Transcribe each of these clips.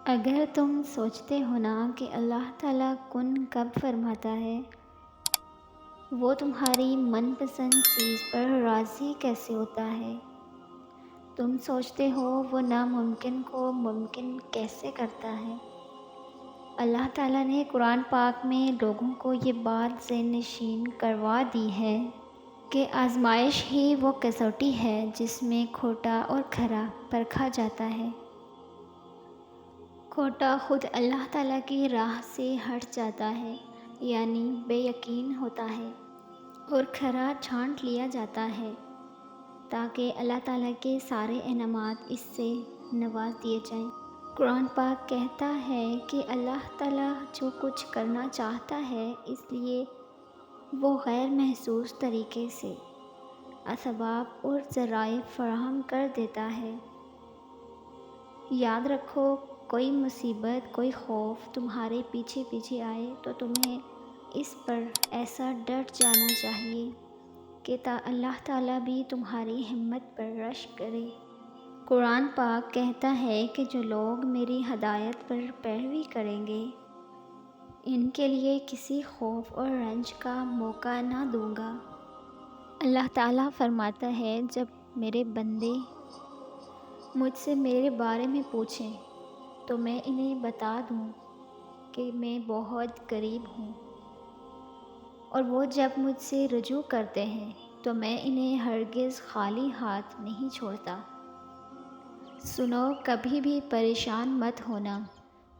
اگر تم سوچتے ہو نا کہ اللہ تعالیٰ کن کب فرماتا ہے، وہ تمہاری من پسند چیز پر راضی کیسے ہوتا ہے؟ تم سوچتے ہو وہ ناممکن کو ممکن کیسے کرتا ہے؟ اللہ تعالیٰ نے قرآن پاک میں لوگوں کو یہ بات ذہن نشین کروا دی ہے کہ آزمائش ہی وہ کسوٹی ہے جس میں کھوٹا اور کھرا پرکھا جاتا ہے۔ کھوٹا خود اللہ تعالیٰ کی راہ سے ہٹ جاتا ہے، یعنی بے یقین ہوتا ہے، اور کھرا چھانٹ لیا جاتا ہے تاکہ اللہ تعالیٰ کے سارے انعامات اس سے نواز دیے جائیں۔ قرآن پاک کہتا ہے کہ اللہ تعالیٰ جو کچھ کرنا چاہتا ہے، اس لیے وہ غیر محسوس طریقے سے اسباب اور ذرائع فراہم کر دیتا ہے۔ یاد رکھو، کوئی مصیبت، کوئی خوف تمہارے پیچھے پیچھے آئے تو تمہیں اس پر ایسا ڈٹ جانا چاہیے کہ اللہ تعالیٰ بھی تمہاری ہمت پر رشک کرے۔ قرآن پاک کہتا ہے کہ جو لوگ میری ہدایت پر پیروی کریں گے، ان کے لیے کسی خوف اور رنج کا موقع نہ دوں گا۔ اللہ تعالیٰ فرماتا ہے، جب میرے بندے مجھ سے میرے بارے میں پوچھیں تو میں انہیں بتا دوں کہ میں بہت قریب ہوں، اور وہ جب مجھ سے رجوع کرتے ہیں تو میں انہیں ہرگز خالی ہاتھ نہیں چھوڑتا۔ سنو، کبھی بھی پریشان مت ہونا،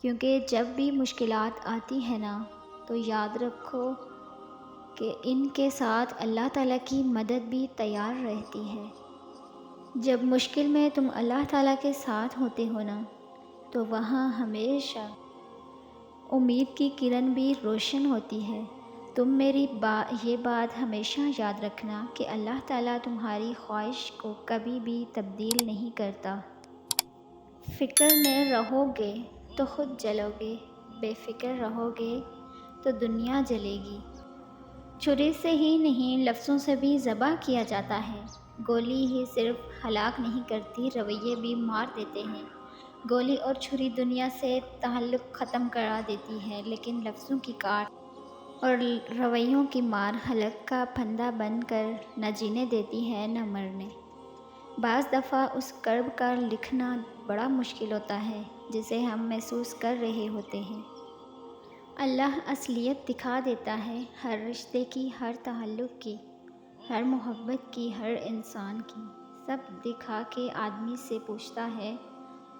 کیونکہ جب بھی مشکلات آتی ہیں نا تو یاد رکھو کہ ان کے ساتھ اللہ تعالیٰ کی مدد بھی تیار رہتی ہے۔ جب مشکل میں تم اللہ تعالیٰ کے ساتھ ہوتے ہو نا تو وہاں ہمیشہ امید کی کرن بھی روشن ہوتی ہے۔ تم میری یہ بات ہمیشہ یاد رکھنا کہ اللہ تعالیٰ تمہاری خواہش کو کبھی بھی تبدیل نہیں کرتا۔ فکر میں رہو گے تو خود جلو گے، بے فکر رہو گے تو دنیا جلے گی۔ چھری سے ہی نہیں، لفظوں سے بھی ذبح کیا جاتا ہے۔ گولی ہی صرف ہلاک نہیں کرتی، رویے بھی مار دیتے ہیں۔ گولی اور چھری دنیا سے تعلق ختم کرا دیتی ہے، لیکن لفظوں کی کاٹ اور رویوں کی مار حلق کا پھندہ بن کر نہ جینے دیتی ہے نہ مرنے۔ بعض دفعہ اس کرب کا لکھنا بڑا مشکل ہوتا ہے جسے ہم محسوس کر رہے ہوتے ہیں۔ اللہ اصلیت دکھا دیتا ہے، ہر رشتے کی، ہر تعلق کی، ہر محبت کی، ہر انسان کی، سب دکھا کے آدمی سے پوچھتا ہے،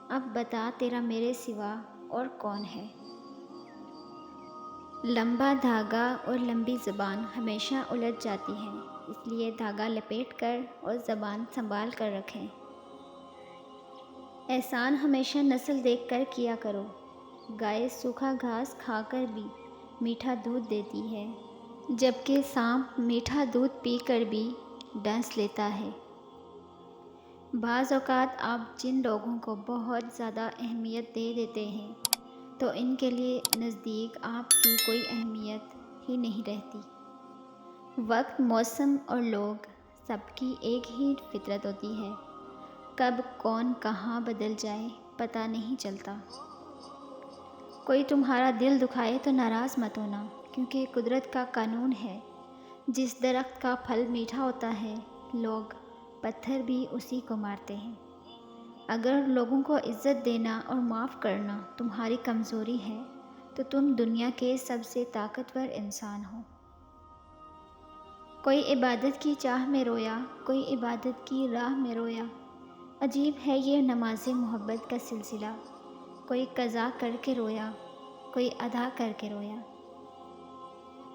اب بتا تیرا میرے سوا اور کون ہے؟ لمبا دھاگا اور لمبی زبان ہمیشہ الجھ جاتی ہیں، اس لیے دھاگا لپیٹ کر اور زبان سنبھال کر رکھیں۔ احسان ہمیشہ نسل دیکھ کر کیا کرو۔ گائے سوکھا گھاس کھا کر بھی میٹھا دودھ دیتی ہے، جبکہ سانپ میٹھا دودھ پی کر بھی ڈنس لیتا ہے۔ بعض اوقات آپ جن لوگوں کو بہت زیادہ اہمیت دے دیتے ہیں تو ان کے لیے نزدیک آپ کی کوئی اہمیت ہی نہیں رہتی۔ وقت، موسم اور لوگ، سب کی ایک ہی فطرت ہوتی ہے، کب کون کہاں بدل جائے پتہ نہیں چلتا۔ کوئی تمہارا دل دکھائے تو ناراض مت ہونا، کیونکہ قدرت کا قانون ہے، جس درخت کا پھل میٹھا ہوتا ہے، لوگ پتھر بھی اسی کو مارتے ہیں۔ اگر لوگوں کو عزت دینا اور معاف کرنا تمہاری کمزوری ہے تو تم دنیا کے سب سے طاقتور انسان ہو۔ کوئی عبادت کی چاہ میں رویا، کوئی عبادت کی راہ میں رویا۔ عجیب ہے یہ نماز محبت کا سلسلہ، کوئی قضا کر کے رویا، کوئی ادا کر کے رویا۔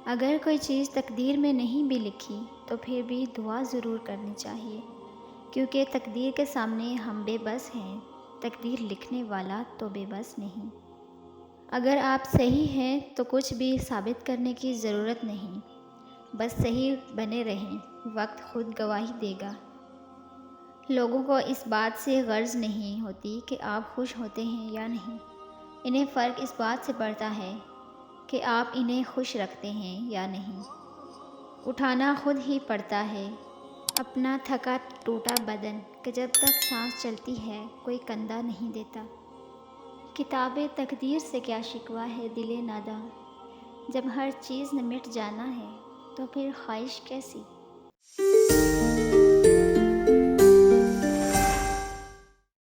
اگر کوئی چیز تقدیر میں نہیں بھی لکھی تو پھر بھی دعا ضرور کرنی چاہیے، کیونکہ تقدیر کے سامنے ہم بے بس ہیں، تقدیر لکھنے والا تو بے بس نہیں۔ اگر آپ صحیح ہیں تو کچھ بھی ثابت کرنے کی ضرورت نہیں، بس صحیح بنے رہیں، وقت خود گواہی دے گا۔ لوگوں کو اس بات سے غرض نہیں ہوتی کہ آپ خوش ہوتے ہیں یا نہیں، انہیں فرق اس بات سے پڑتا ہے کہ آپ انہیں خوش رکھتے ہیں یا نہیں۔ اٹھانا خود ہی پڑتا ہے اپنا تھکا ٹوٹا بدن کہ جب تک سانس چلتی ہے کوئی کندھا نہیں دیتا۔ کتاب تقدیر سے کیا شکوہ ہے دل ناداں، جب ہر چیز نے مٹ جانا ہے تو پھر خواہش کیسی؟